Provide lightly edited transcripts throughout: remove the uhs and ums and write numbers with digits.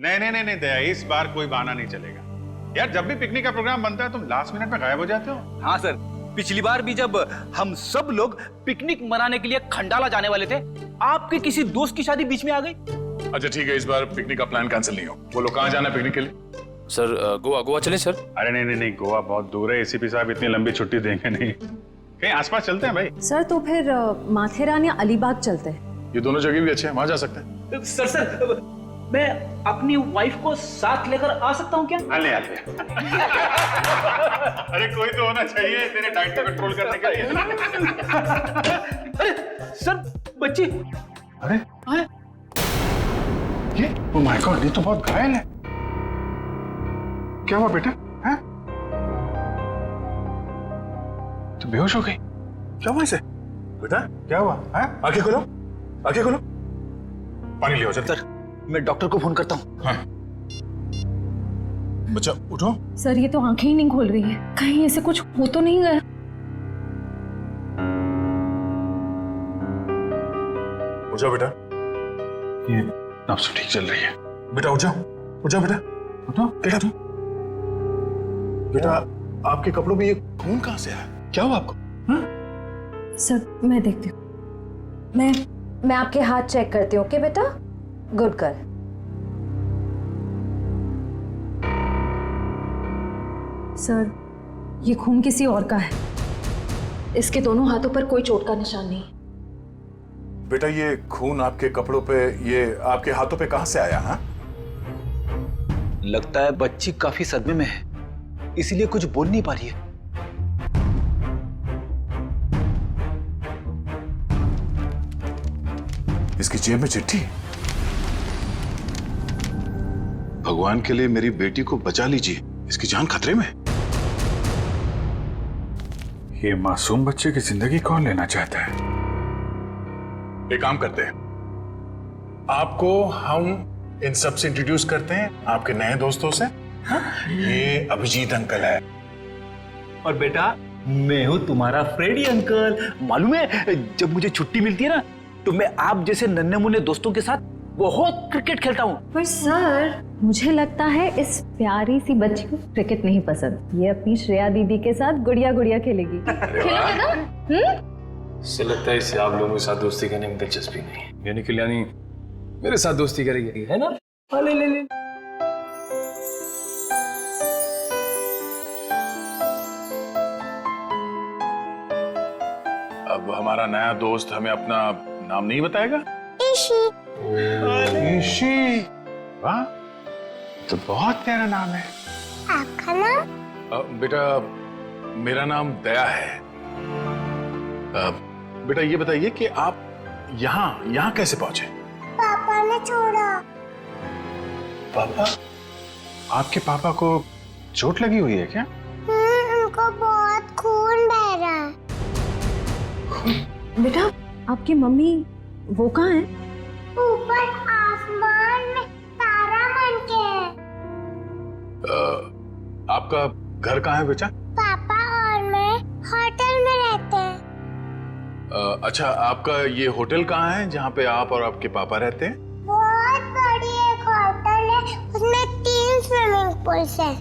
नहीं नहीं नहीं नहीं दया, इस बार कोई बहाना नहीं चलेगा यार। जब भी पिकनिक का प्रोग्राम बनता है तुम लास्ट मिनट में गायब हो जाते हो। हाँ सर, पिछली बार भी जब हम सब लोग पिकनिक मनाने के लिए खंडाला जाने वाले थे, आपके किसी दोस्त की शादी बीच में आ गई। अच्छा ठीक है, इस बार पिकनिक का प्लान कैंसिल नहीं हो। बोलो कहाँ जाना है पिकनिक के लिए? सर गोवा गोवा चलें सर? अरे नहीं नहीं नहीं, गोवा बहुत दूर है, एसीपी साहब इतनी लंबी छुट्टी देंगे नहीं। कहीं आसपास चलते हैं भाई। सर तो फिर माथेरान या अलीबाग चलते हैं। ये दोनों जगह भी अच्छे हैं, वहां जा सकते हैं। सर मैं अपनी वाइफ को साथ लेकर आ सकता हूँ क्या? आले आले। अरे कोई तो होना चाहिए तेरे डाइट को कंट्रोल करने के लिए। अरे सर बच्ची। अरे हाँ? ये ओह माय गॉड, ये तो बहुत घायल है। क्या हुआ बेटा? हैं? तो बेहोश हो गई? क्या हुआ इसे? बेटा क्या हुआ? हैं? आंखें खोलो, आंखें खोलो, पानी लियो जल्दी। सर मैं डॉक्टर को फोन करता हूँ। हाँ। बच्चा उठो। सर ये तो आंखें ही नहीं खोल रही है, कहीं ऐसे कुछ हो तो नहीं गया? उठ जाओ बेटा। ये नब्ज ठीक चल रही है। बेटा उठ जाओ, उठ जाओ बेटा, उठो बेटा। तुम बेटा आपके कपड़ों में ये खून कहाँ से आया? क्या हुआ आपको? सर मैं देखती हूँ। मैं आपके हाथ चेक करती हूँ। ओके बेटा, गुड गर्ल। सर ये खून किसी और का है, इसके दोनों हाथों पर कोई चोट का निशान नहीं। बेटा ये खून आपके कपड़ों पे, ये आपके हाथों पे कहाँ से आया? हाँ लगता है बच्ची काफी सदमे में है, इसीलिए कुछ बोल नहीं पा रही है। इसकी जेब में चिट्ठी। भगवान के लिए मेरी बेटी को बचा लीजिए, इसकी जान खतरे में। ये मासूम बच्चे की जिंदगी कौन लेना चाहता है? एक काम करते हैं, आपको हम इन सब से इंट्रोड्यूस करते हैं, आपके नए दोस्तों से। ये अभिजीत अंकल है। और बेटा मैं हूँ तुम्हारा फ्रेडी अंकल। मालूम है जब मुझे छुट्टी मिलती है ना, तो मैं आप जैसे नन्हे मुन्ने दोस्तों के साथ बहुत क्रिकेट खेलता हूँ। पर सर मुझे लगता है इस प्यारी सी बच्ची को क्रिकेट नहीं पसंद, ये अपनी श्रेया दीदी के साथ गुड़िया गुड़िया खेलेगी। खेलोगे ना? इससे लगता है इसे आप लोगों के साथ दोस्ती करने में दिलचस्पी नहीं, यानी कल्याणी मेरे साथ दोस्ती करेगी, है ना? ले ले ले। अब हमारा नया दोस्त हमें अपना नाम नहीं बताएगा? ईशी। वाह, तो बहुत प्यारा नाम है। आपका नाम? बेटा मेरा नाम दया है। बेटा ये बताइए कि आप यहाँ कैसे पहुंचे? पापा ने छोड़ा। पापा? आपके पापा को चोट लगी हुई है क्या? उनको बहुत खून बह रहा है। बेटा आपकी मम्मी वो कहाँ है? ऊपर आसमान में तारा बन के है। आपका घर कहाँ है बेटा? पापा और मैं होटल में रहते हैं। अच्छा आपका ये होटल कहाँ है जहाँ पे आप और आपके पापा रहते हैं? बहुत बड़ी एक होटल है, उसमें 3 स्विमिंग पूल्स हैं।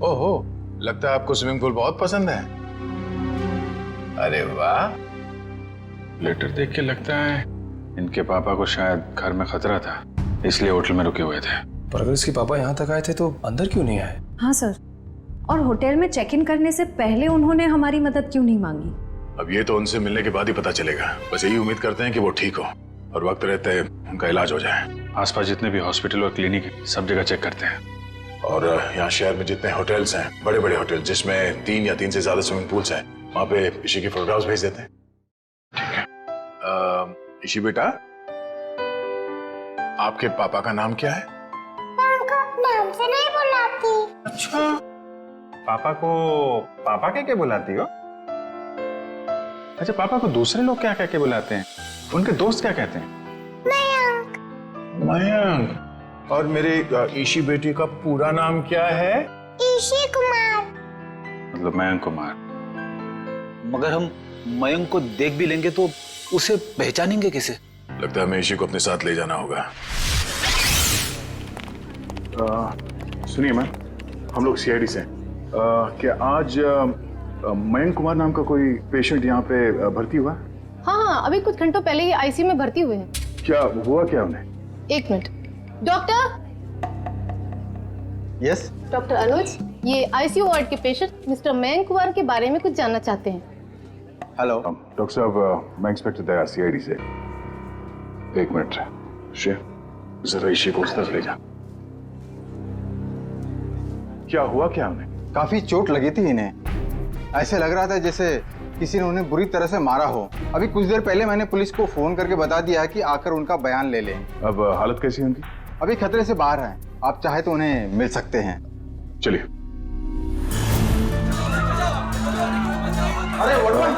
ओहो, लगता है आपको स्विमिंग पूल बहुत पसंद है। अरे वाह। लेटर देख के लगता है इनके पापा को शायद घर में खतरा था, इसलिए होटल में रुके हुए थे। पर अगर इसके पापा यहाँ तक आए थे तो अंदर क्यों नहीं आए? हाँ सर, और होटल में चेक इन करने से पहले उन्होंने हमारी मदद क्यों नहीं मांगी? अब ये तो उनसे मिलने के बाद ही पता चलेगा। बस यही उम्मीद करते हैं कि वो ठीक हो और वक्त रहते उनका इलाज हो जाए। आसपास जितने भी हॉस्पिटल और क्लिनिक है सब जगह चेक करते हैं। और यहाँ शहर में जितने होटल्स हैं, बड़े बड़े होटल जिसमें 3 या 3 से ज्यादा स्विमिंग पूल्स हैं, वहां पे ईशी की फोटोग्राफ्स भेज देते हैं। ठीक है। ईशी बेटा, आपके पापा का नाम क्या है? उनको नाम से नहीं बुलाती। अच्छा, पापा को पापा कह के बुलाती हो? अच्छा, पापा को दूसरे लोग क्या कह के बुलाते हैं? उनके दोस्त क्या कहते हैं? मयंक। मयंक। और मेरे ईशी बेटी का पूरा नाम क्या है? ईशी कुमार। मतलब मयंक कुमार। मगर हम मयंक को देख भी लेंगे तो उसे पहचानेंगे कैसे? लगता है हमें ईशी को अपने साथ ले जाना होगा। सुनिए मैम, हम लोग सीआईडी से हैं। क्या आज मयंक कुमार नाम का कोई पेशेंट यहाँ पे भर्ती हुआ? हाँ, अभी कुछ घंटों पहले ही आईसीयू में भर्ती हुए हैं। क्या हुआ क्या उन्हें? एक मिनट। डॉक्टर। यस। डॉक्टर अनुज, ये आईसीयू वार्ड के पेशेंट मिस्टर मयंक कुमार के बारे में कुछ जानना चाहते हैं। हेलो डॉक्टर साहब, मैं इंस्पेक्टर दया सीआईडी से। एक मिनट श्रेया, जरा ऋषि को उस तरफ ले जा। क्या हुआ क्या उन्हें? काफी चोट लगी थी इन्हें। ऐसे लग रहा था जैसे किसी ने उन्हें बुरी तरह से मारा हो। अभी कुछ देर पहले मैंने पुलिस को फोन करके बता दिया कि आकर उनका बयान ले लें। अब हालत कैसी है उनकी? अभी खतरे से बाहर हैं। आप चाहे तो उन्हें मिल सकते हैं। चलिए। अरे वर्धमान,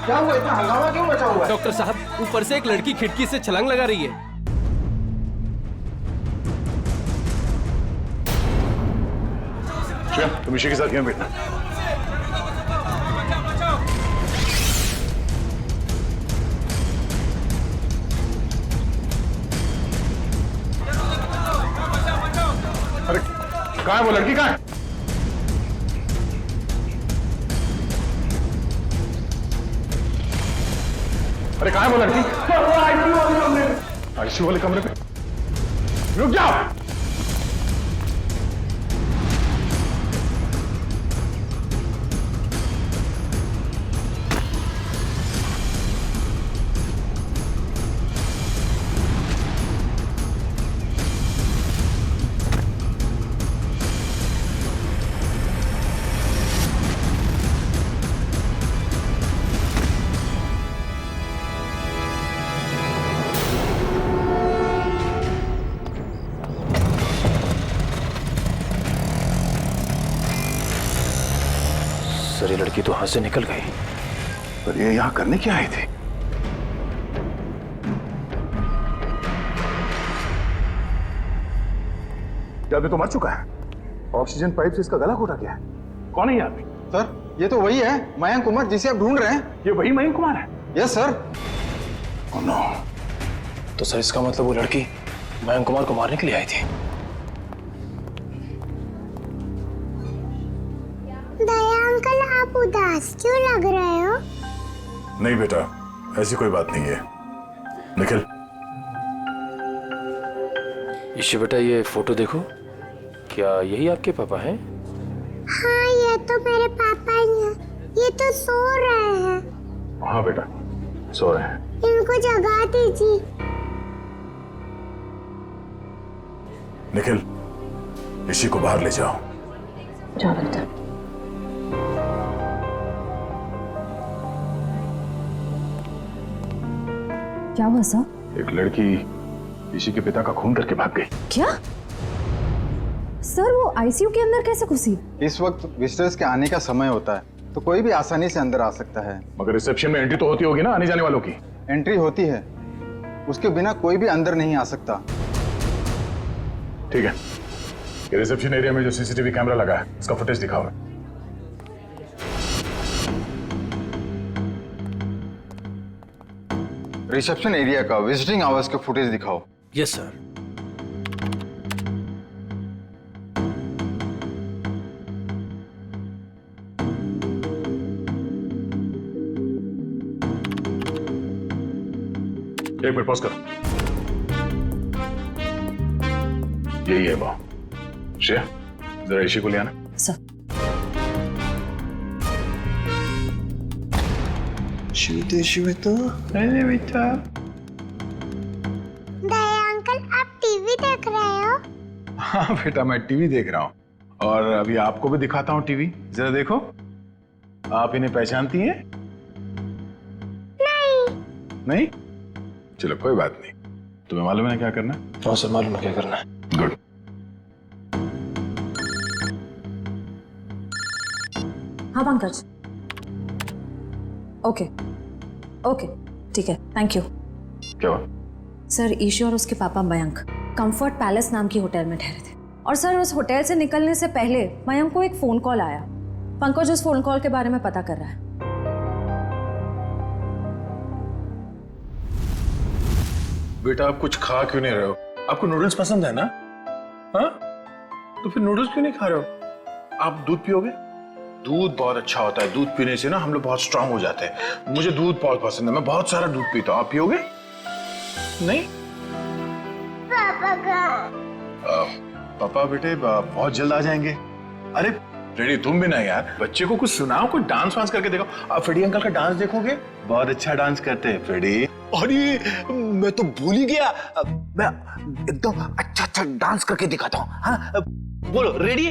क्या हुआ? इतना हंगामा क्यों मचा हुआ है? डॉक्टर साहब, ऊपर से एक लड़की खिड़की से छलांग लगा रही है। श्रेया, तुम ऋषि के साथ यहाँ बैठना। अरे कहाँ है वो लड़की? कहाँ है? अरे कहाँ है वो लड़की? आईसीयू वाले कमरे पे। रुक जाओ। सर, ये लड़की तो हाथ से निकल गई। पर ये यहाँ करने क्या आए थे? क्या आदमी तो मर चुका है। ऑक्सीजन पाइप से इसका गला घोटा गया है। कौन है ये आदमी? सर, ये तो वही है मयंक कुमार जिसे आप ढूंढ रहे हैं। ये वही मयंक कुमार है? Yes sir. Oh no. तो सर, इसका मतलब वो लड़की मयंक कुमार को मारने के लिए आई थी। दया अंकल, आप उदास क्यों लग रहे हो? नहीं बेटा, ऐसी कोई बात नहीं है। निखिल, ईशु बेटा, ये फोटो देखो। क्या यही आपके पापा हैं? हाँ, ये तो मेरे पापा ही हैं। ये तो सो रहे हैं। हाँ बेटा, सो रहे हैं। इनको जगा दीजिए। निखिल, ऋषि को बाहर ले जाओ। जाओ बेटा। क्या हुआ सर? एक लड़की ऋषि के पिता का खून करके भाग गई। क्या सर? वो आईसीयू के अंदर कैसे घुसी? इस वक्त विजिटर्स के आने का समय होता है, तो कोई भी आसानी से अंदर आ सकता है। मगर रिसेप्शन में एंट्री तो होती होगी ना आने जाने वालों की? एंट्री होती है, उसके बिना कोई भी अंदर नहीं आ सकता। ठीक है, ये रिसेप्शन एरिया में जो सीसीटीवी कैमरा लगा है उसका फुटेज दिखाओ। रिसेप्शन एरिया का विजिटिंग आवर्स के फुटेज दिखाओ। Yes sir. एक मिनट पॉज करो। यही है वो। श्रेया, जरा ऋषि को ले आना। सर। अरे बेटा, दया अंकल, आप टीवी देख रहे हो? हाँ बेटा, मैं टीवी देख रहा हूँ और अभी आपको भी दिखाता हूँ टीवी। जरा देखो, आप इन्हें पहचानती हैं? नहीं? चलो कोई बात नहीं। तुम्हें मालूम है ना क्या करना है? हाँ सर, मालूम है क्या करना है। गुड। हाँ पंकज। ओके ओके, ठीक है, थैंक यू। क्या हुआ? सर, ईशू और उसके पापा मयंक कंफर्ट पैलेस नाम की होटल में ठहरे थे और सर उस होटल से निकलने से पहले मयंक को एक फोन कॉल आया। पंकज उस फोन कॉल के बारे में पता कर रहा है। बेटा, आप कुछ खा क्यों नहीं रहे हो? आपको नूडल्स पसंद है ना? हाँ? तो फिर नूडल्स क्यों नहीं खा रहे हो? आप दूध पियोगे? दूध बहुत अच्छा होता है, दूध पीने से ना हम लोग बहुत स्ट्रांग हो जाते हैं। मुझे दूध बहुत पसंद है, मैं बहुत सारा दूध पीता हूँ। आप पियोगे? नहीं? पापा कहाँ? पापा बेटे बहुत जल्द आ जाएंगे। अरे फ्रेडी तुम भी ना यार, बच्चे को कुछ सुनाओ, कुछ डांस वांस करके देखो। आप फ्रेडी अंकल का डांस देखोगे, बहुत अच्छा डांस करते हैं फ्रेडी। अरे मैं तो भूल ही गया, मैं एकदम अच्छा डांस करके दिखाता हूँ। हाँ बोलो, रेडी?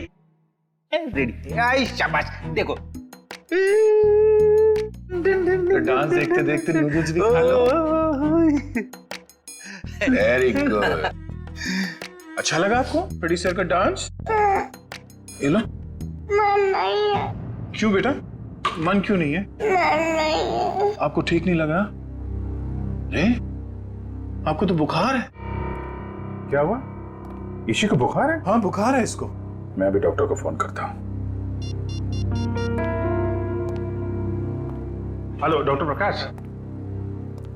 रेडी, आई शाबाश, देखो। डांस देखते देखते नूडल्स भी खा लो। Very good. अच्छा लगा आपको फ्रेडी सर का डांस? ये लो। मन नहीं है। क्यों बेटा, मन क्यों नहीं है? मन नहीं है। आपको ठीक नहीं लगा? आपको तो बुखार है। क्या हुआ? इसी को बुखार है? हाँ बुखार है इसको। मैं अभी डॉक्टर को फोन करता हूँ। हेलो डॉक्टर प्रकाश,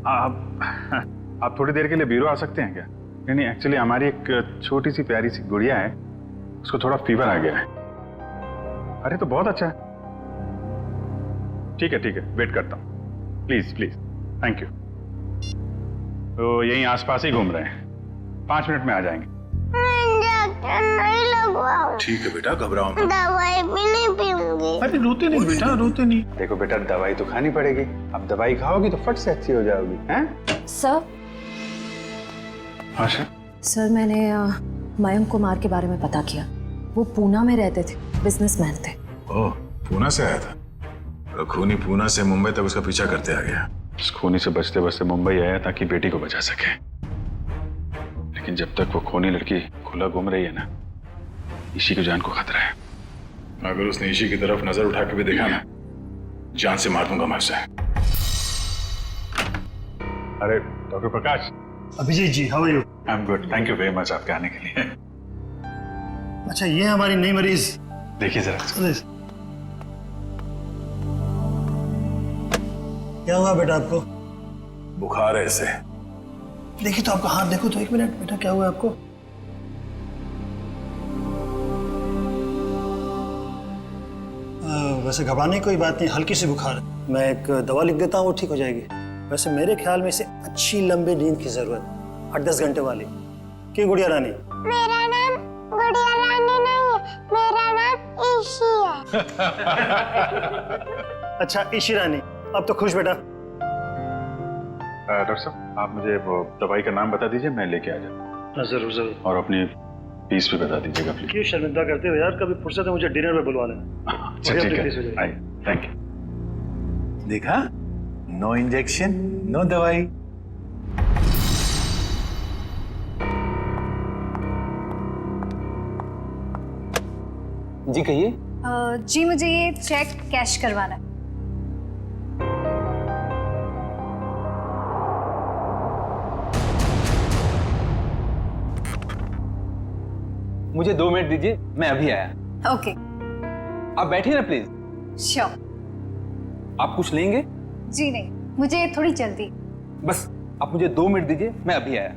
आप थोड़ी देर के लिए ब्यूरो आ सकते हैं क्या? नहीं एक्चुअली हमारी एक छोटी सी प्यारी सी गुड़िया है, उसको थोड़ा फीवर आ गया है। अरे तो बहुत अच्छा है। ठीक है वेट करता हूँ, प्लीज प्लीज, थैंक यू। तो यहीं आसपास ही घूम रहे हैं, 5 मिनट में आ जाएंगे। इंजेक्शन नहीं लगवाओ। ठीक है बेटा, घबराओ मत। दवाई भी नहीं पीऊंगी। अरे रोते नहीं बेटा, रोते नहीं। देखो बेटा, दवाई तो खानी पड़ेगी। अब दवाई खाओगी तो फट से अच्छी हो जाओगी। हैं? सर आशा, सर मैंने मयंक कुमार के बारे में पता किया। वो पूना में रहते थे, बिजनेसमैन थे। ओह, पूना से आया था? और खूनी पूना से मुंबई तक उसका पीछा करते आ गया। उस खूनी से बचते बचते मुंबई आया ताकि बेटी को बचा सके, लेकिन जब तक वो खूनी लड़की खुला घूम रही है ना, ईशी की जान को खतरा है। अगर उसने ईशी की तरफ नजर उठा के भी देखा ना, जान से मार दूंगा मैं उसे। अरे doctor Prakash. Abhijit ji, how are you? I am good, thank you very much आपके आने के लिए। अच्छा, ये हमारी नई मरीज। देखिए जरा। क्या हुआ बेटा आपको? बुखार है इसे। देखिए तो आपका हाथ देखो तो, 1 मिनट बेटा, क्या हुआ आपको? वैसे घबराने की कोई बात नहीं, हल्की सी बुखार है। मैं एक दवा लिख देता हूँ, वो ठीक हो जाएगी। वैसे मेरे ख्याल में इसे अच्छी लंबी नींद की जरूरत, 8-10 घंटे वाली। क्यों गुड़िया रानी? मेरा नाम गुड़िया रानी नहीं है, मेरा नाम ईशी है। अच्छा ईशी रानी, अब तो खुश बेटा। डॉक्टर साहब, आप मुझे वो दवाई का नाम बता दीजिए, मैं लेके आ जाऊँ। जरूर जरूर। और अपनी फीस भी बता दीजिएगा प्लीज। क्यों शर्मिंदा करते हो यार, कभी फुर्सत है मुझे डिनर में बुलवा लेना। अच्छा ठीक है, आइए, थैंक यू। देखा, नो इंजेक्शन नो दवाई। जी कहिए। जी मुझे ये चेक कैश करवाना है। मुझे 2 मिनट दीजिए, मैं अभी आया। ओके। आप बैठिए ना प्लीज। श्योर। आप कुछ लेंगे? जी नहीं, मुझे थोड़ी जल्दी। बस आप मुझे 2 मिनट दीजिए, मैं अभी आया।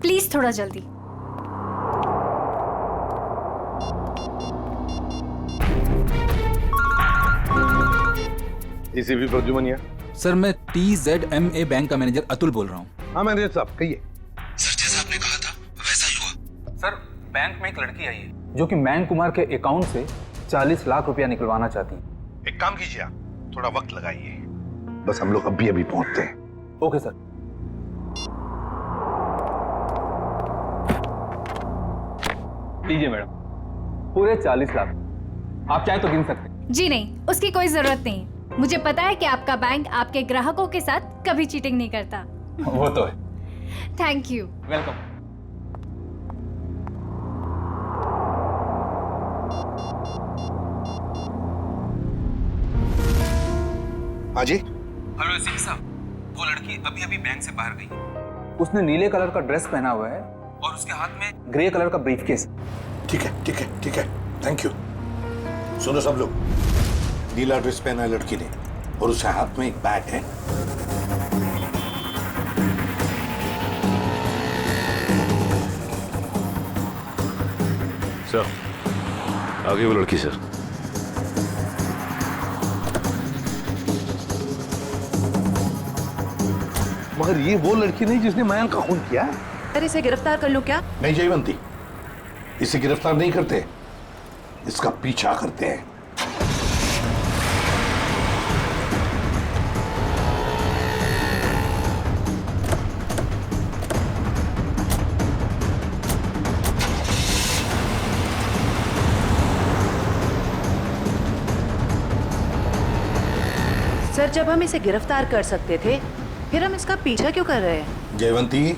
प्लीज थोड़ा जल्दी। एसीपी प्रद्युमन। सर मैं TZMA बैंक का मैनेजर अतुल बोल रहा हूँ। हाँ मैनेजर साहब कहिए। सर जैसा आपने कहा था वैसा ही हुआ। सर बैंक में एक लड़की आई है जो कि मयंक कुमार के अकाउंट से 40 लाख रुपया निकलवाना चाहती है। एक काम कीजिए, आप थोड़ा वक्त लगाइए, बस हम लोग अभी अभी पहुंचते हैं। Okay sir. लीजिए मैडम, पूरे 40 लाख। आप चाहे तो गिन सकते हैं। जी नहीं, उसकी कोई जरूरत नहीं। मुझे पता है कि आपका बैंक आपके ग्राहकों के साथ कभी चीटिंग नहीं करता। वो तो है। Thank you. वेलकम। हाँ जी। हेलो एसीपी साहब, वो लड़की अभी अभी बैंक से बाहर गई। उसने नीले कलर का ड्रेस पहना हुआ है और उसके हाथ में ग्रे कलर का ब्रीफकेस। ठीक है ठीक है ठीक है, थैंक यू। सुनो सब लोग, नीला ड्रेस पहना है लड़की ने और उसके हाथ में एक बैग है। सर, आगे वो लड़की सर। मगर ये वो लड़की नहीं जिसने मयंक का खून किया। सर इसे गिरफ्तार कर लूं क्या? नहीं जयवंती, इसे गिरफ्तार नहीं करते, इसका पीछा करते हैं। सर जब हम इसे गिरफ्तार कर सकते थे फिर हम इसका पीछा क्यों कर रहे हैं? जयवंती,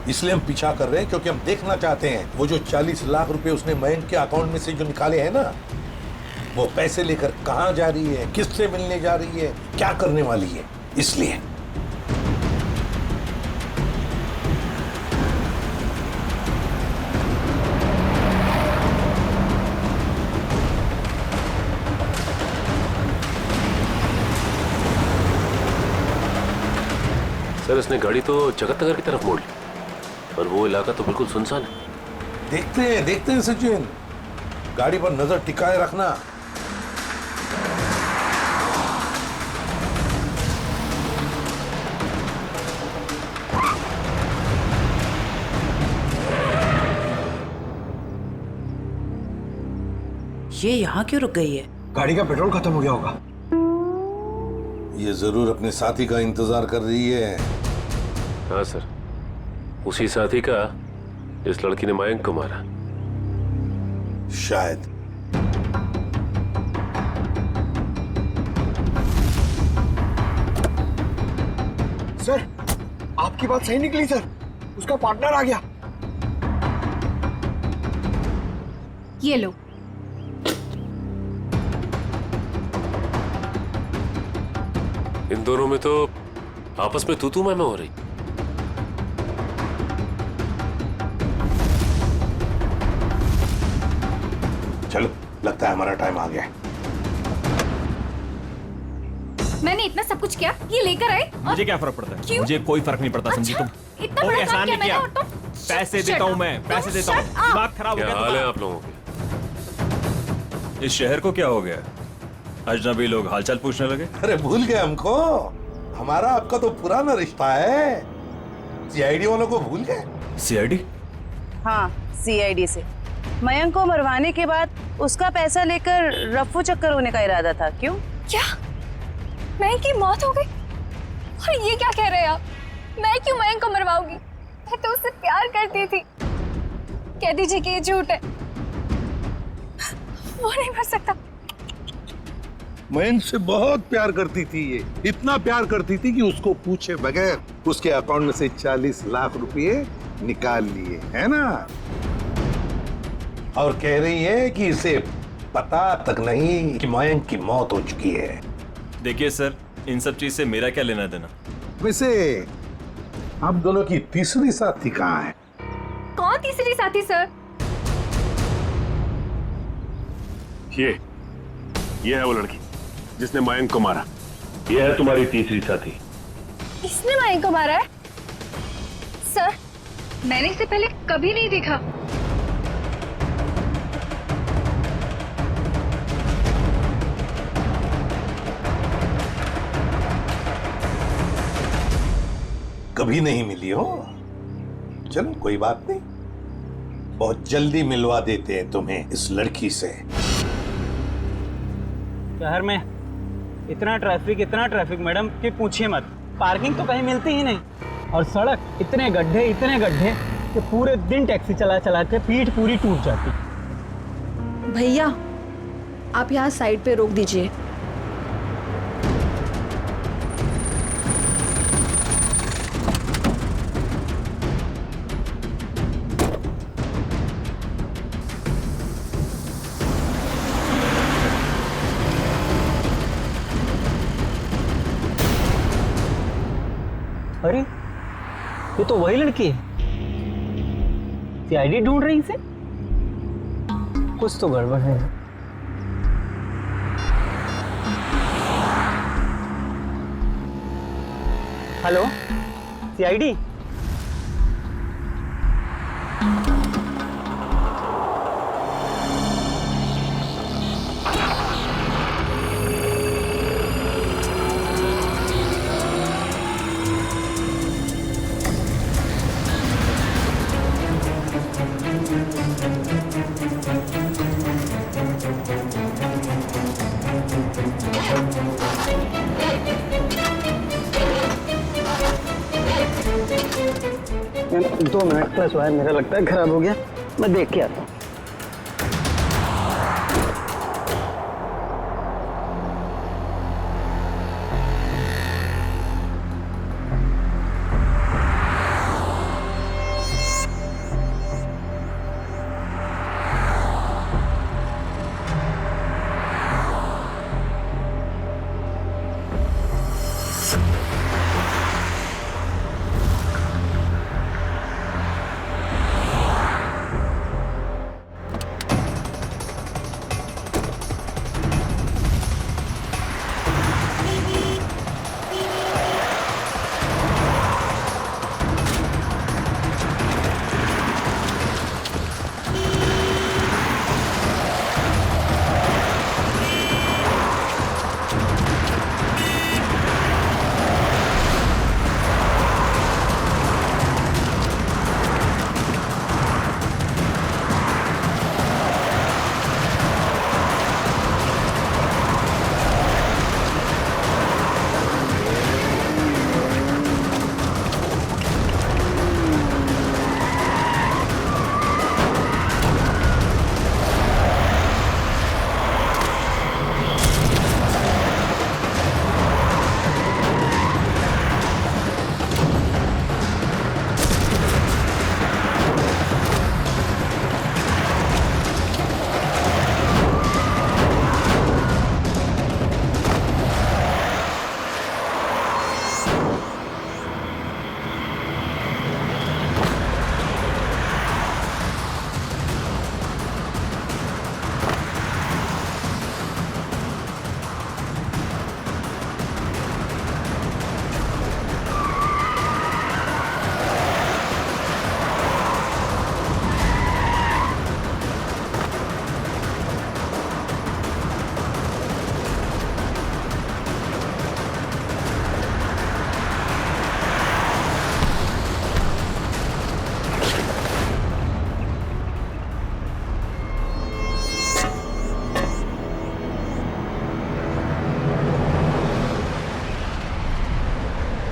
इसलिए हम पीछा कर रहे हैं क्योंकि हम देखना चाहते हैं वो जो 40 लाख रुपए उसने मयंक के अकाउंट में से जो निकाले हैं ना, वो पैसे लेकर कहां जा रही है, किससे मिलने जा रही है, क्या करने वाली है, इसलिए। सर इसने गाड़ी तो जगत नगर की तरफ मोड़ ली और वो इलाका तो बिल्कुल सुनसान है। देखते हैं सचिन, गाड़ी पर नजर टिकाए रखना। ये यहाँ क्यों रुक गई है? गाड़ी का पेट्रोल खत्म हो गया होगा। ये जरूर अपने साथी का इंतजार कर रही है। हाँ सर, उसी साथी का इस लड़की ने मयंक को मारा। शायद। सर आपकी बात सही निकली सर, उसका पार्टनर आ गया। ये लो। इन दोनों में तो आपस में तू मैं हो रही। चलो, लगता है हमारा टाइम आ गया है। मैंने इतना सब कुछ किया, ये लेकर आए। मुझे क्या फर्क पड़ता है? क्यों? मुझे कोई फर्क नहीं पड़ता। अच्छा, समझी तुम? इतना कोई बड़ा एहसान काम नहीं किया किया। मैंने और पैसे देता हूँ मैं, पैसे देता हूँ। दिमाग खराब हो क्या गया हाल है तुम्हारा? आप लोगों के? इस शहर को क्या हो गया? अजनबी लोग हालचाल पूछने लगे। अरे भूल गए हमको? हमारा आपका तो पुराना रिश्ता है। सीआईडी वालों को भूल गए? सीआईडी? हाँ, सीआईडी से मयंक को मरवाने के बाद उसका पैसा लेकर रफू चक्कर होने का इरादा था। क्यों? क्या मयंक की मौत हो गई? और ये क्या कह रहे हैं आप? मैं क्यों मयंक को मरवाऊंगी? मैं तो उससे प्यार करती थी। कह दीजिए कि ये झूठ है। वो नहीं मर सकता। मयंक से बहुत प्यार करती थी ये, इतना प्यार करती थी कि उसको पूछे बगैर उसके अकाउंट में से 40 लाख रुपए निकाल लिए, है ना? और कह रही है कि इसे पता तक नहीं कि मयंक की मौत हो चुकी है। देखिए सर, इन सब चीज से मेरा क्या लेना देना? वैसे आप दोनों की तीसरी साथी कहाँ है? कौन तीसरी साथी सर? ये है वो लड़की जिसने मयंक को मारा। ये है तुम्हारी तीसरी साथी। इसने मयंक को मारा है? सर, मैंने इसे पहले कभी नहीं देखा। कभी नहीं मिली हो? चलो कोई बात नहीं, बहुत जल्दी मिलवा देते हैं तुम्हें इस लड़की से। शहर में इतना ट्रैफिक मैडम कि पूछिए मत। पार्किंग तो कहीं मिलती ही नहीं, और सड़क इतने गड्ढे कि पूरे दिन टैक्सी चला के पीठ पूरी टूट जाती। भैया आप यहाँ साइड पे रोक दीजिए। अरे ये तो वही लड़की है। सीआईडी ढूंढ रही इसे? कुछ तो गड़बड़ है। Hello CID? 2 minute, plus wire मेरा लगता है खराब हो गया, मैं देख के आता हूँ।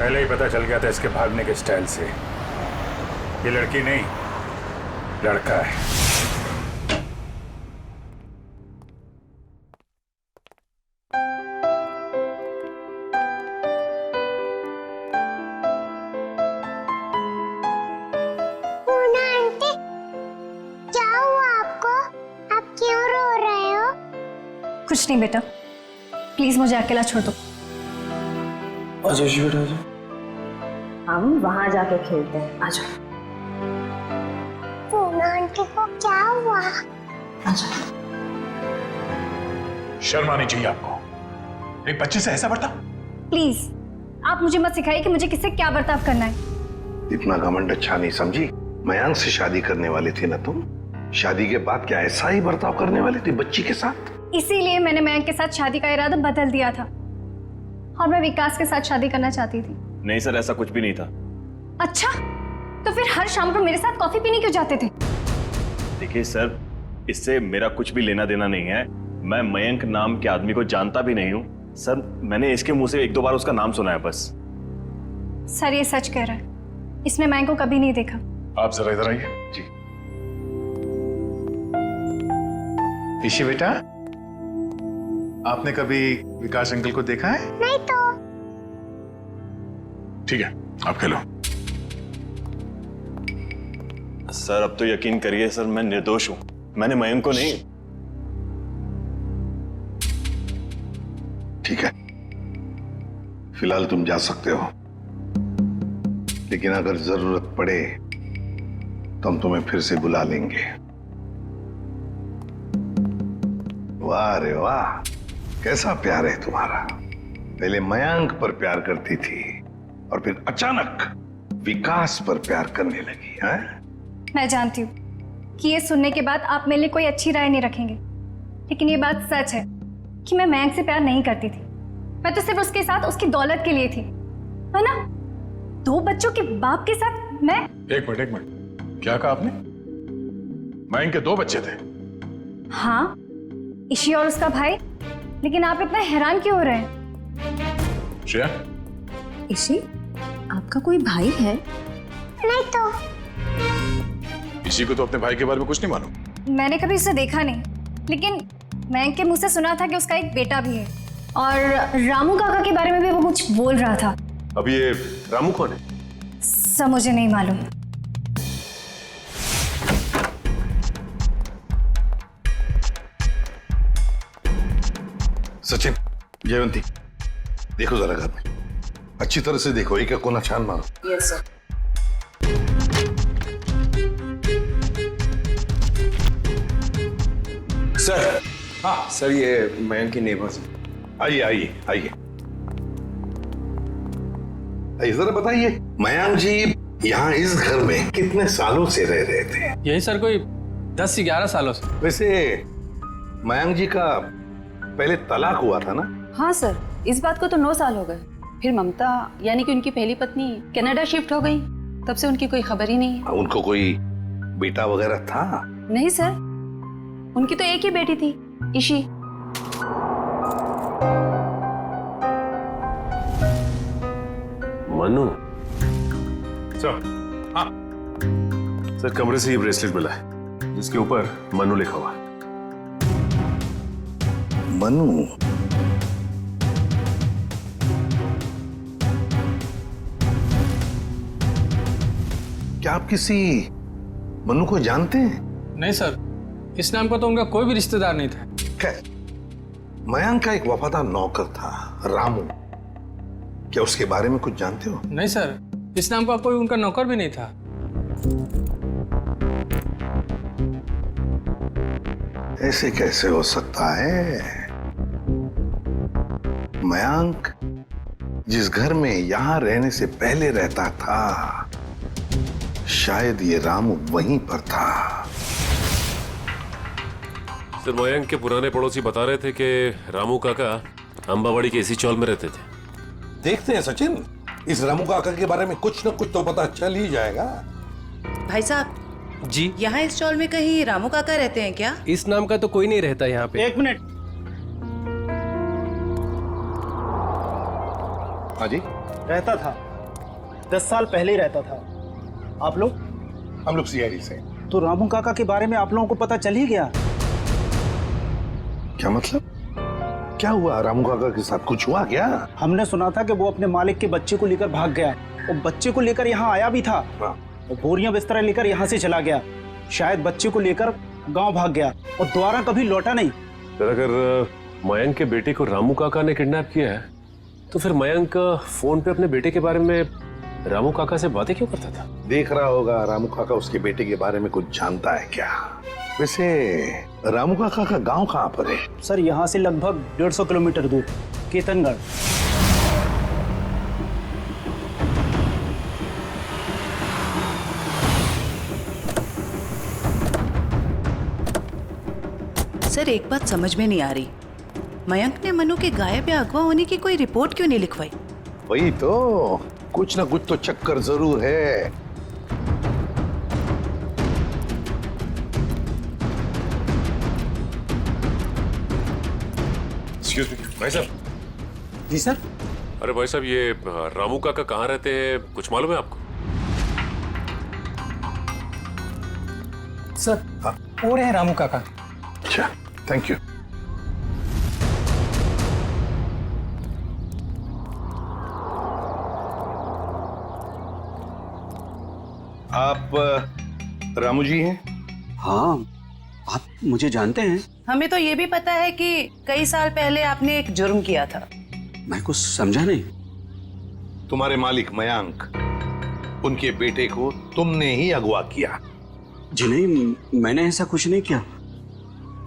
पहले ही पता चल गया था इसके भागने के स्टाइल से। ये लड़की नहीं, लड़का है। पूना आंटी, क्या हुआ आपको? आप क्यों रो रहे हो? कुछ नहीं बेटा, प्लीज मुझे अकेला छोड़ दो। आजा जी बेटा आजा। हम वहां जाके खेलते हैं, आजा। पूना आंटी को क्या हुआ? आजा। शर्म आनी चाहिए आपको। एक बच्चे से ऐसा बर्ताव? प्लीज आप मुझे मत सिखाइए कि मुझे किससे क्या बर्ताव करना है। इतना घमंड अच्छा नहीं समझी। मयांक से शादी करने वाली थी ना तुम? शादी के बाद क्या ऐसा ही बर्ताव करने वाली थी बच्ची के साथ? इसीलिए मैंने मयंक के साथ शादी का इरादा बदल दिया था और मैं विकास के साथ शादी करना चाहती थी। नहीं सर, ऐसा कुछ भी नहीं था। अच्छा, तो फिर हर शाम को मेरे साथ कॉफी पीने क्यों जाते थे? देखिए सर, इससे मेरा कुछ भी लेना देना नहीं है। मैं मयंक नाम के आदमी को जानता भी नहीं हूँ सर। मैंने इसके मुंह से 1-2 बार उसका नाम सुना है बस। सर ये सच कह रहा है, इसने मयंक को कभी नहीं देखा। आप जरा इधर आइए। जी ईशी बेटा, आपने कभी विकास अंकल को देखा है? नहीं तो। ठीक है, आप खेलो। सर अब तो यकीन करिए सर, मैं निर्दोष हूं। मैंने मयंक को नहीं। ठीक है, फिलहाल तुम जा सकते हो, लेकिन अगर जरूरत पड़े तो हम तुम्हें फिर से बुला लेंगे। वाह रे वाह, कैसा प्यार है तुम्हारा। पहले मयंक पर प्यार करती थी और फिर अचानक विकास पर प्यार करने लगी है? मैं जानती हूँ कि ये सुनने के बाद आप मेरे लिए कोई अच्छी राय नहीं रखेंगे, लेकिन ये बात सच है कि मैं मयंक से प्यार नहीं करती थी। मैं तो सिर्फ उसके साथ उसकी दौलत के लिए थी, है ना? 2 बच्चों के बाप के साथ मैं। एक मिनट, क्या कहा आपने? मयंक के 2 बच्चे थे? हाँ, ईशी और उसका भाई। लेकिन आप इतना हैरान क्यों हो रहे हैं? श्रेया, ईशी, आपका कोई भाई है? नहीं तो। किसी को तो अपने भाई के बारे में कुछ नहीं मालूम। मैंने कभी उसे देखा नहीं, लेकिन मयंक के मुंह से सुना था कि उसका एक बेटा भी है, और रामू काका के बारे में भी वो कुछ बोल रहा था। अब ये रामू कौन है? सब मुझे नहीं मालूम। सचिन, जयवंती, देखो जरा घर में अच्छी तरह से देखो, एक एक कोना छान मारो। Yes sir. सर। हाँ सर, ये मयंक के नेबर्स। आइए आइए आइए, जरा बताइए, मयंक जी यहाँ इस घर में कितने सालों से रह रहे थे? यही सर कोई 10 से 11 सालों से। वैसे मयंक जी का पहले तलाक हुआ था ना? हाँ सर, इस बात को तो 9 साल हो गए। फिर ममता यानी कि उनकी पहली पत्नी कनाडा शिफ्ट हो गई, तब से उनकी कोई खबर ही नहीं है। उनको कोई बेटा वगैरह था? नहीं सर, उनकी तो एक ही बेटी थी, ईशी। मनु। सर। हाँ सर, कमरे से ये ब्रेसलेट मिला है जिसके ऊपर मनु लिखा हुआ है। मनु? क्या आप किसी मनु को जानते हैं? नहीं सर, इस नाम का तो उनका कोई भी रिश्तेदार नहीं था। खैर, मयंक का एक वफादार नौकर था रामू, क्या उसके बारे में कुछ जानते हो? नहीं सर, इस नाम का कोई उनका नौकर भी नहीं था। ऐसे कैसे हो सकता है? मयंक जिस घर में यहां रहने से पहले रहता था, शायद ये रामू वहीं पर था। सर, मयंक के पुराने पड़ोसी बता रहे थे कि रामू काका अंबावाड़ी के इसी चौल में रहते थे। देखते हैं सचिन, इस रामू काका के बारे में कुछ न कुछ तो पता चल ही जाएगा। भाई साहब जी, यहाँ इस चौल में कहीं रामू काका रहते हैं क्या? इस नाम का तो कोई नहीं रहता यहाँ पे। एक मिनट। हाँ जी, रहता था, 10 साल पहले ही रहता था। आप लोग? हम लोग सीआईडी से। तो रामू काका के बारे में आप लोगों को पता चल ही गया? क्या मतलब? क्या हुआ रामू काका के साथ? कुछ हुआ क्या? हमने सुना था कि वो अपने मालिक के बच्चे को लेकर भाग गया और बच्चे को लेकर यहाँ आया भी था और बोरियां बिस्तरा लेकर यहाँ से चला गया। शायद बच्चे को लेकर गांव भाग गया और दोबारा कभी लौटा नहीं। अगर मयंक के बेटे को रामू काका ने किडनैप किया है तो फिर मयंक फोन पे अपने बेटे के बारे में रामू काका से बातें क्यों करता था? देख रहा होगा रामू काका उसके बेटे के बारे में कुछ जानता है क्या? वैसे रामू काका का गांव कहाँ पर है? सर, यहाँ से लगभग 150 किलोमीटर दूर, केतनगढ़। सर, एक बात समझ में नहीं आ रही, मयंक ने मनु के गायब या अगवा होने की कोई रिपोर्ट क्यों नहीं लिखवाई? वही तो, कुछ ना कुछ तो चक्कर जरूर है। एक्सक्यूज मी भाई साहब। जी सर। अरे भाई साहब, ये रामू काका कहाँ रहते हैं, कुछ मालूम है आपको? सर, वो रहे रामू काका। अच्छा, थैंक यू। आप रामू जी हैं? हाँ, आप मुझे जानते हैं? हमें तो ये भी पता है कि कई साल पहले आपने एक जुर्म किया था। मैं कुछ समझा नहीं। तुम्हारे मालिक मयंक, उनके बेटे को तुमने ही अगवा किया। जी नहीं, मैंने ऐसा कुछ नहीं किया।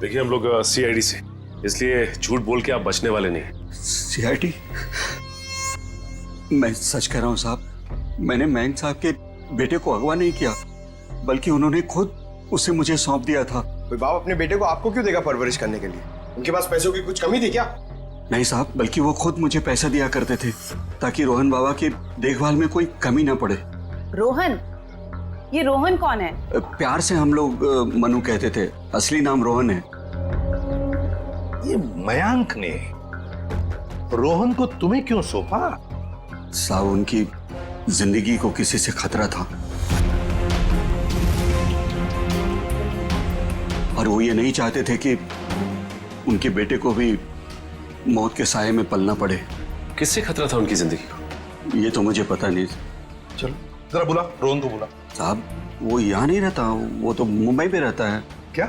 देखिए, हम लोग सीआईडी से, इसलिए झूठ बोल के आप बचने वाले नहीं। सीआईडी? मैं सच कह रहा हूँ साहब, मैंने मयंक साहब के बेटे को अगवा नहीं किया, बल्कि उन्होंने खुद उसे मुझे सौंप दिया था। कोई बाप अपने बेटे को आपको क्यों देगा परवरिश करने के लिए? उनके पास पैसों की कुछ कमी थी क्या? नहीं साहब, बल्कि वो खुद मुझे पैसा दिया करते थे ताकि रोहन बाबा की देखभाल में कोई कमी ना पड़े। रोहन? ये रोहन कौन है? प्यार से हम लोग मनु कहते थे, असली नाम रोहन है। ये मयंक ने रोहन को तुम्हें क्यों सौंपा? साहब, उनकी जिंदगी को किसी से खतरा था। और वो ये नहीं चाहते थे कि उनके बेटे को भी मौत के साए में पलना पड़े। किससे खतरा था उनकी जिंदगी को? ये तो मुझे पता नहीं। चलो जरा बुला, रोहन को बुला। साहब वो यहाँ नहीं रहता, वो तो मुंबई में रहता है। क्या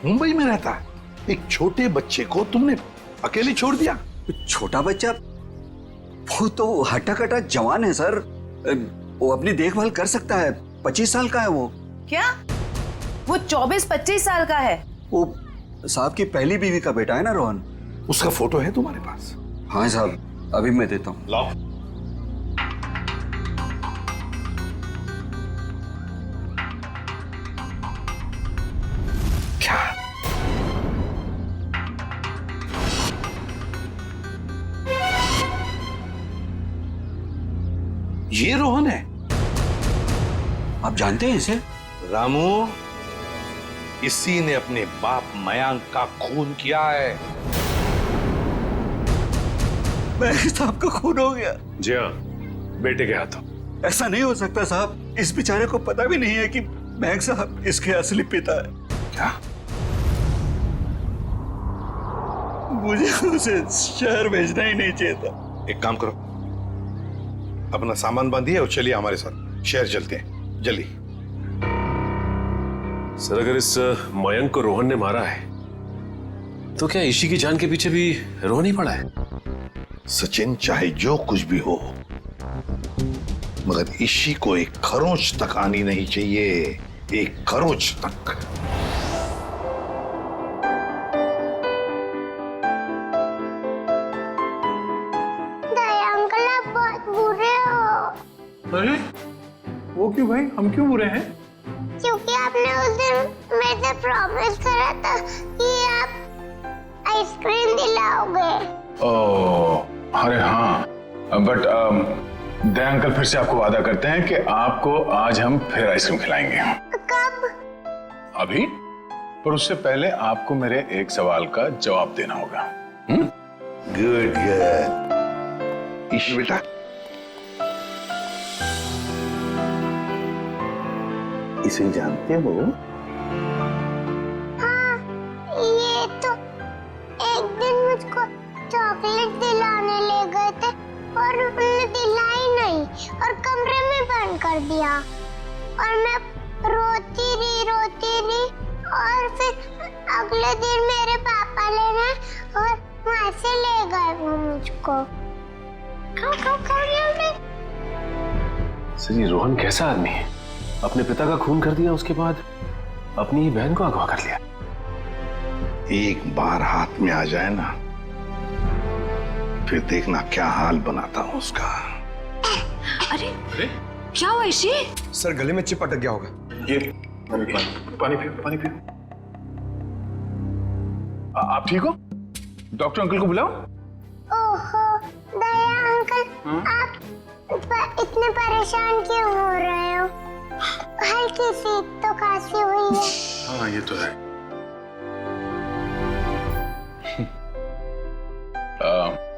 मुंबई में रहता है? एक छोटे बच्चे को तुमने अकेले छोड़ दिया? छोटा बच्चा? वो तो हट्टा कट्टा जवान है सर, वो अपनी देखभाल कर सकता है। 25 साल का है वो। क्या? वो 24-25 साल का है? वो साहब की पहली बीवी का बेटा है ना रोहन। उसका फोटो है तुम्हारे पास? हाँ साहब, अभी मैं देता हूँ। लाओ। क्या? ये रोहन है? आप जानते हैं इसे? रामू, इसी ने अपने बाप मयांक का खून किया है। मयंक साहब का खून हो गया? जी हाँ, बेटे के हाथों। ऐसा नहीं हो सकता साहब, इस बेचारे को पता भी नहीं है कि मयंक साहब इसके असली पिता है। क्या? मुझे उसे शहर भेजना ही नहीं चाहिए था। एक काम करो, अपना सामान बांधिए और चलिए हमारे साथ, शहर चलते हैं, जल्दी। सर अगर इस मयंक को रोहन ने मारा है तो क्या ईशी की जान के पीछे भी रोहन ही पड़ा है? सचिन, चाहे जो कुछ भी हो, मगर ईशी को एक खरोंच तक आनी नहीं चाहिए, एक खरोंच तक। दया अंकल आप बहुत बुरे हो। अरे वो क्यों भाई, हम क्यों बुरे हैं? क्योंकि आपने उस दिन मेरे से प्रॉमिस करा था कि आप आइसक्रीम दिलाओगे। ओह अरे हाँ, बट दया अंकल फिर से आपको वादा करते हैं कि आपको आज हम फिर आइसक्रीम खिलाएंगे। कब? अभी, पर उससे पहले आपको मेरे एक सवाल का जवाब देना होगा। Good good. ईशी बेटा, इसे जानते हो? हाँ, ये तो एक दिन मुझको चॉकलेट दिलाने ले गए थे और उन्होंने दिलाई नहीं और कमरे में बंद कर दिया और मैं रोती रही और फिर अगले दिन मेरे पापा लेने और वहां से ले गए वो मुझको। सर ये रोहन कैसा आदमी है? अपने पिता का खून कर दिया, उसके बाद अपनी ही बहन को अगवा कर लिया। एक बार हाथ में आ जाए ना, फिर देखना क्या हाल बनाता हूं उसका। अरे क्या हुआ ईशी? सर गले में चिप अटक गया होगा। ये पानी पियो। आप ठीक हो? डॉक्टर अंकल को बुलाओ। ओहो दया अंकल, आप इतने परेशान क्यों हो रहे हो? हल्की सी तो खांसी हुई है। हाँ ये तो है।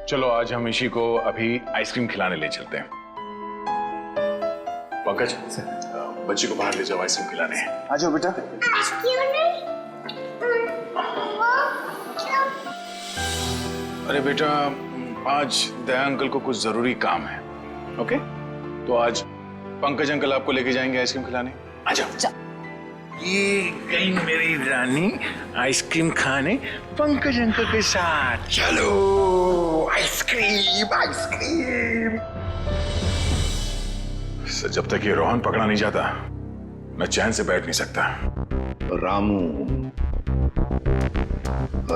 चलो आज हम ईशी को अभी आइसक्रीम खिलाने ले चलते हैं। पंकज, बच्ची को बाहर ले जाओ, आइसक्रीम खिलाने। आ जाओ बेटा। क्यों नहीं? वो क्यों? अरे बेटा, आज दया अंकल को कुछ जरूरी काम है। ओके, तो आज पंकज अंकल आपको लेके जाएंगे आइसक्रीम खिलाने। आ जाओ। ये गई मेरी रानी आइसक्रीम खाने पंकज अंकल के साथ। चलो आइसक्रीम। सर जब तक ये रोहन पकड़ा नहीं जाता मैं चैन से बैठ नहीं सकता।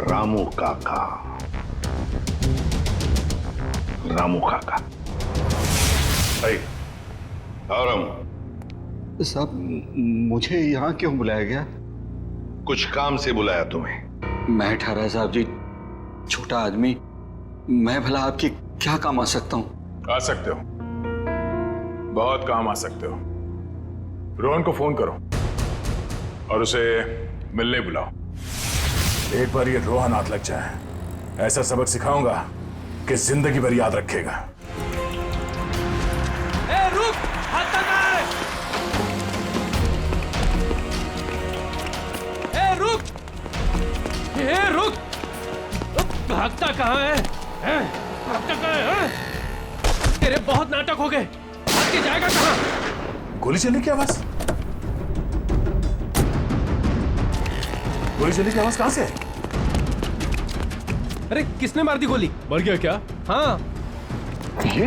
रामू काका। और साहब मुझे यहाँ क्यों बुलाया गया? कुछ काम से बुलाया तुम्हें। मैं ठहरा साहब जी, छोटा आदमी, मैं भला आपकी क्या काम आ सकता हूँ? आ सकते हो, बहुत काम आ सकते हो। रोहन को फोन करो और उसे मिलने बुलाओ। एक बार ये रोहन हाथ लग जाए, ऐसा सबक सिखाऊंगा कि जिंदगी भर याद रखेगा। अटक हो गए, भाग के जाएगा कहाँ? गोली चलने की आवाज, गोली चलने की आवाज कहां से है? अरे किसने मार दी गोली? मर गया क्या? हाँ। ये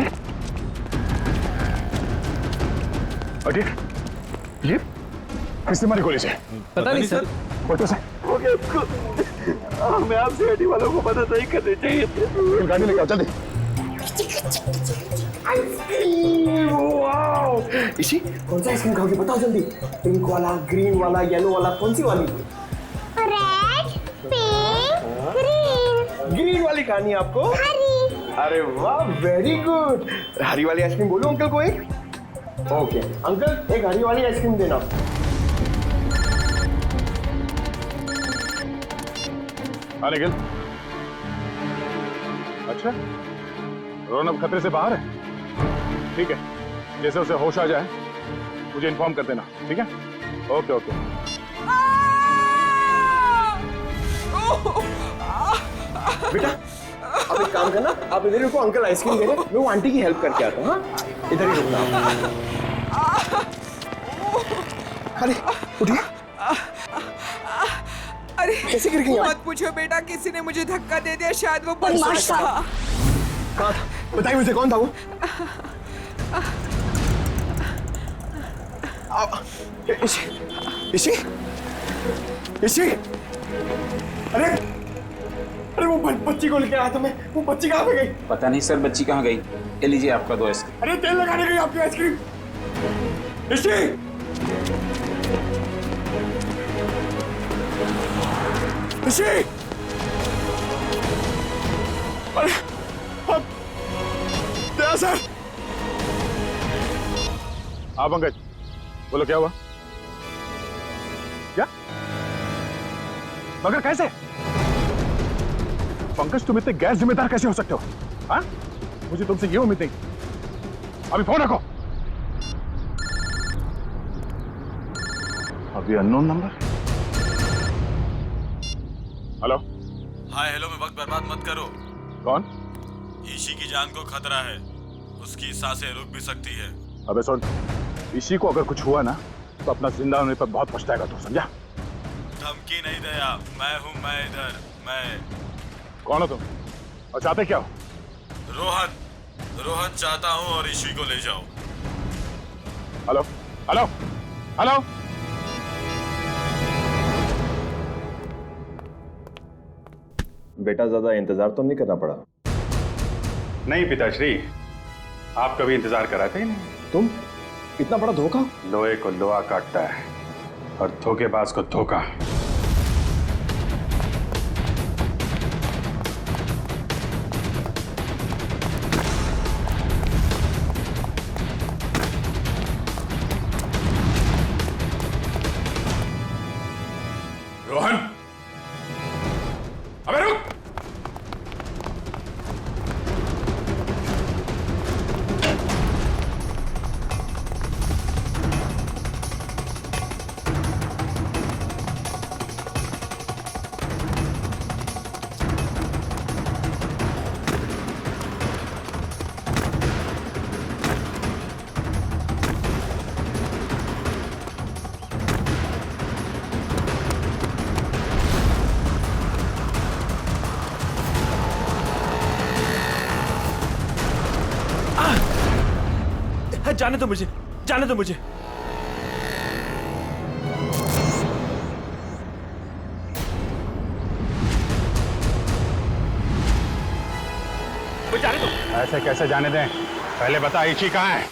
अरे ये किसने मारी गोली से? पता नहीं सर। फोटो से मैं आपसे गाड़ी वालों को मदद नहीं करनी चाहिए थी। गाड़ी लेके आओ जल्दी। इसी कौन सा आइसक्रीम खाओगे बताओ जल्दी। पिंक वाला, ग्रीन वाला, येलो वाला, कौन सी वाली? Red, pink, green. ग्रीन वाली खानी है आपको? हरी। अरे वाह, वेरी गुड। हरी वाली आइसक्रीम बोलो अंकल को एक। ओके अंकल, एक हरी वाली आइसक्रीम देना। हाँ निखिल, अच्छा रोहन अब खतरे से बाहर है? ठीक है, जैसे उसे होश आ जाए मुझे इन्फॉर्म कर देना, ठीक है? Okay okay. बेटा आप एक काम करना, आप इधर रुको, अंकल आइसक्रीम दे रहे हैं, मैं वो आंटी की हेल्प करके आता हूँ। हाँ इधर ही रुकना। अरे उठिए। अरे कैसे गिर गई? मत पूछो बेटा, किसी ने मुझे धक्का दे दिया, शायद वो बदमाश था। कहाँ था? बताइए मुझे, कौन था वो? इसी इसी अरे अरे वो बच्ची को लेके आया था मैं, वो बच्ची कहाँ पे गई? पता नहीं सर, बच्ची कहाँ गई? ये लीजिए आपका 2 आइसक्रीम। अरे तेल लगाने गई आपकी आइसक्रीम। इसी इसी अरे दया सर। हाँ पंकज, बोलो क्या हुआ? क्या? मगर कैसे? पंकज तुम इतने गैर जिम्मेदार कैसे हो सकते हो? हाँ? मुझे तुमसे ये उम्मीद नहीं। अभी फोन रखो। अभी unknown number. Hello. Hi hello में वक्त बर्बाद मत करो। कौन? ईशी की जान को खतरा है, उसकी सांसें रुक भी सकती है। अबे सुन, ईशी को अगर कुछ हुआ ना तो अपना जिंदा होने पर बहुत पछताएगा तू, समझा? धमकी नहीं दया, मैं हूँ, मैं इधर, मैं। कौन हो तुम और चाहते क्या हो? रोहन, रोहन चाहता हूँ और ईशी को ले जाओ। Hello hello hello. बेटा ज्यादा इंतजार तो नहीं करना पड़ा? नहीं पिताश्री, आप कभी इंतजार कराते ही नहीं। तुम इतना बड़ा धोखा? लोहे को लोहा काटता है और धोखेबाज को धोखा। रोहन, अबे रुक। जाने दो मुझे, जाने दो मुझे। जाने दो। ऐसे कैसे जाने दें? पहले बता ईशी कहाँ है?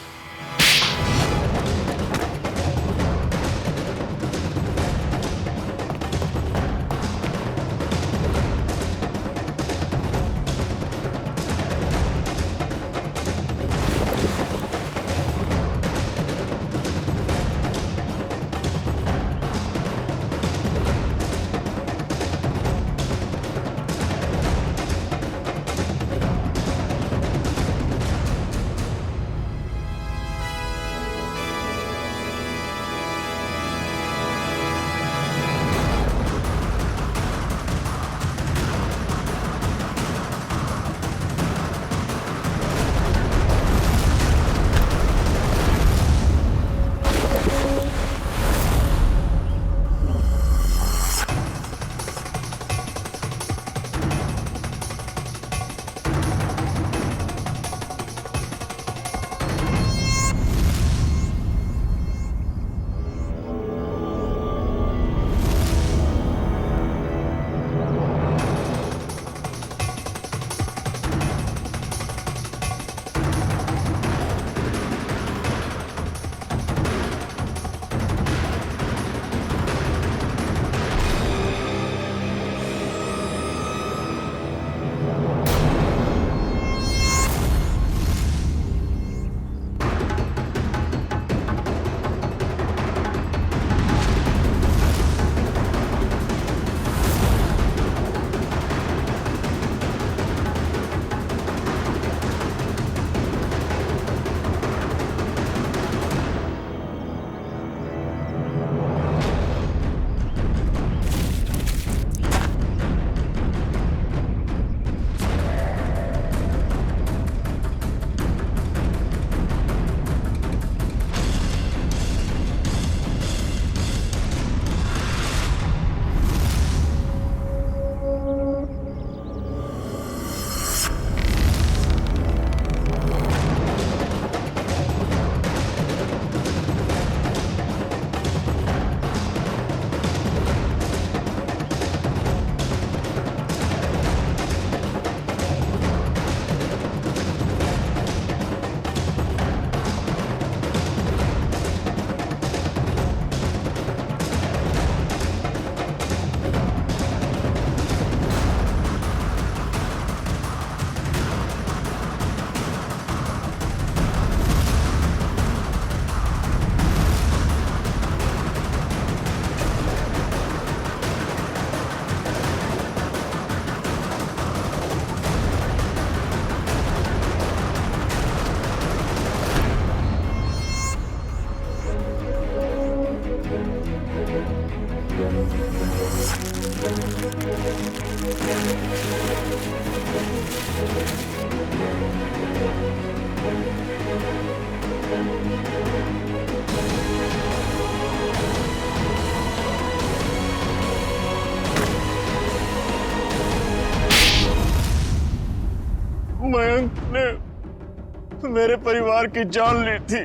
मयंक ने मेरे परिवार की जान ली थी।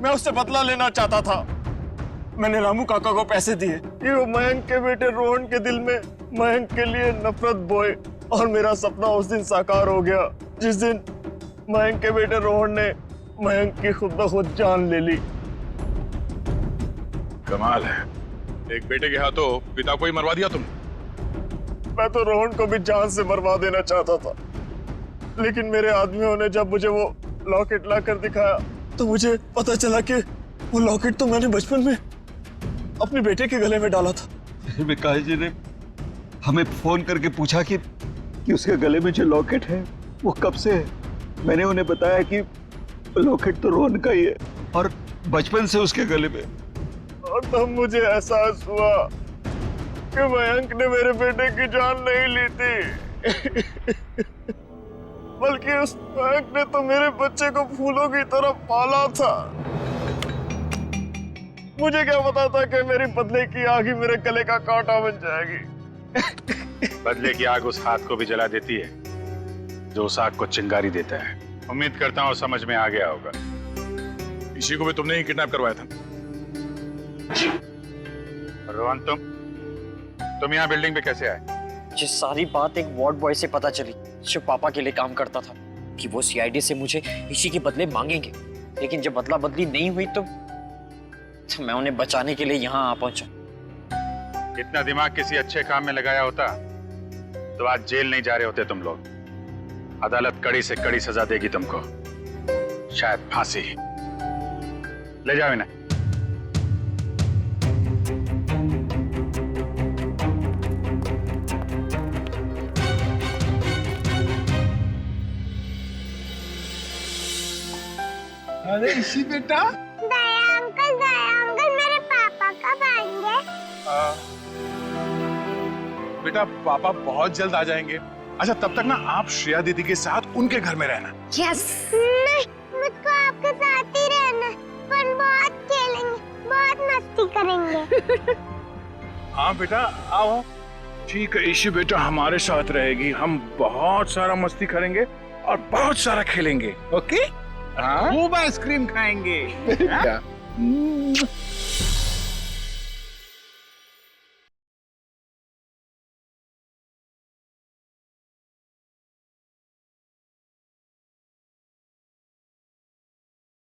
मैं उससे बदला लेना चाहता था। मैंने रामू काका को पैसे दिए कि वो मयंक के बेटे रोहन के दिल में मयंक के लिए नफरत बोए, और मेरा सपना उस दिन साकार हो गया जिस दिन मयंक के बेटे रोहन ने मयंक की खुद ब खुद जान ले ली। कमाल है, एक बेटे के हाथों पिता को ही मरवा दिया तुम। मैं तो रोहन को भी जान से मरवा देना चाहता था, लेकिन मेरे आदमियों ने जब मुझे वो लॉकेट लाकर दिखाया तो मुझे पता चला कि वो लॉकेट तो मैंने बचपन में अपने बेटे के गले में डाला था। विकास जी ने हमें फोन करके पूछा कि उसके गले में जो लॉकेट है वो कब से है। मैंने उन्हें बताया कि लॉकेट तो रोहन का ही है और बचपन से उसके गले में। और तब मुझे एहसास हुआ कि मयंक ने मेरे बेटे की जान नहीं ली थी बल्कि उस मयंक ने तो मेरे बच्चे को फूलों की तरह पाला था। मुझे क्या पता था कि मेरी बदले की आग ही मेरे गले का कांटा बन जाएगी। बदले की आग उस हाथ को भी जला देती है जो उस आग को चिंगारी देता है। उम्मीद करता हूँ समझ में आ गया होगा। इसी को भी तुमने ही किडनैप करवाया था। रोहन, तुम यहाँ बिल्डिंग पे कैसे आए? ये सारी बात एक वार्ड बॉय से पता चली जो पापा के लिए काम करता था, कि वो सीआईडी से मुझे इसी के बदले मांगेंगे। लेकिन जब बदला बदली नहीं हुई तो मैं उन्हें बचाने के लिए यहाँ आ पहुंचा। इतना दिमाग किसी अच्छे काम में लगाया होता तो आज जेल नहीं जा रहे होते तुम लोग। अदालत कड़ी से कड़ी सजा देगी तुमको, शायद फांसी। ले जाओ इन्हें। अरे इसी बेटा, दया अंकल मेरे पापा कब आएंगे? बेटा पापा बहुत जल्द आ जाएंगे। अच्छा तब तक ना आप श्रेया दीदी के साथ उनके घर में रहना। यस। नहीं, मुझको आपके साथ ही रहना। पर बहुत खेलेंगे, बहुत मस्ती करेंगे। हाँ बेटा आओ। ठीक है ईशी बेटा हमारे साथ रहेगी। हम बहुत सारा मस्ती करेंगे और बहुत सारा खेलेंगे। ओके? खूब आइसक्रीम खाएंगे।